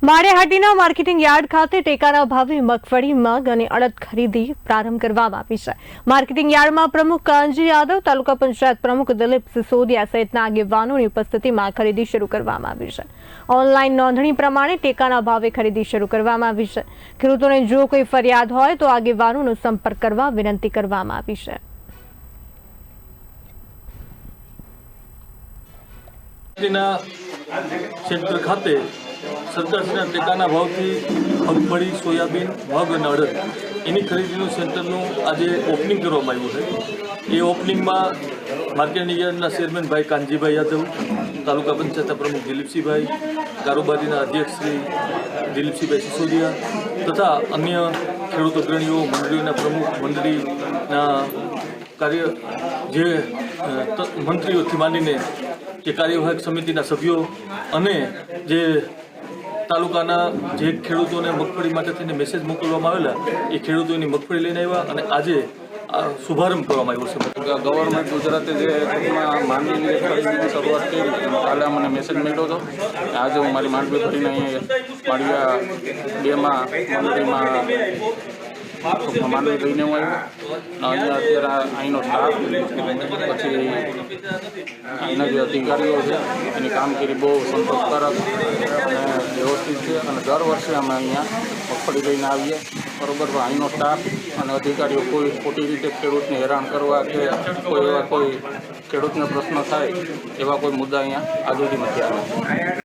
Maliya Hatina marketing yard ખાતે ટેકાના ભાવે મગફળી, મગ અને અડદ ખરીદી પ્રારંભ કરવામાં આવી છે। માર્કેટિંગ યાર્ડમાં પ્રમુખ કાનજી યાદવ, તાલુકા પંચાયત પ્રમુખ દિલીપ સિસોદિયા સહિતના આગેવાનોની ઉપસ્થિતિમાં ખરીદી શરૂ કરવામાં આવી છે। ઓનલાઈન નોંધણી પ્રમાણે ટેકાના ભાવે ખરીદી શરૂ કરવામાં આવી છે। ખેડૂતોને જો કોઈ ફરિયાદ હોય તો આગેવાનોનો સંપર્ક કરવા વિનંતી કરવામાં આવી છે। सेंटर खाते सरकार टेकाना भाव थी मगफड़ी, सोयाबीन, मग और अड़द एनी खरीदी सेंटर आज ओपनिंग करवामां आव्युं छे। ये ओपनिंग में मार्केटिंग यार्डना चेरमेन भाई कानजीभाई यादव, तालुका पंचायत प्रमुख दिलीपसिंह भाई, कारोबारी अध्यक्ष श्री दिलीपसिंह सिसोदिया तथा अन्य खेडूत अग्रणीओ, मंडळीओना प्रमुख, मंडळीना कार्य जे मंत्रीओथी मांडीने जे कार्यवाहक समितिना सभ्यो अने जे तालुकाना जे खेडूतोने मगफड़ी माटे थईने मेसेज मोकलवामां आवेला ए खेडूतोनी मगफड़ी लईने आव्या अने आजे शुभारंभ करवामां आव्यो छे। गवर्नमेंट गुजराते जे માંડવીની ખરીદીની શરૂઆત કરી કાલે મને મેસેજ મળ્યો હતો। આજે હું મારી માંડવી ભરીને અહીંયા માળિયા 2 માં મંડળીમાં માંડવી લઈને હું આવ્યો। અત્યારે અહીંનો સ્ટાફ પછી અહીંના જે અધિકારીઓ છે એની કામગીરી બહુ સંતોષકારક અને વ્યવસ્થિત છે અને દર વર્ષે અમે અહીંયા મગફળી લઈને આવીએ બરાબર। અહીંનો સ્ટાફ અને અધિકારીઓ કોઈ ખોટી રીતે ખેડૂતને હેરાન કરવા કે કોઈ એવા કોઈ ખેડૂતને પ્રશ્ન થાય એવા કોઈ મુદ્દા અહીંયા આજ સુધી નથી આવ્યા।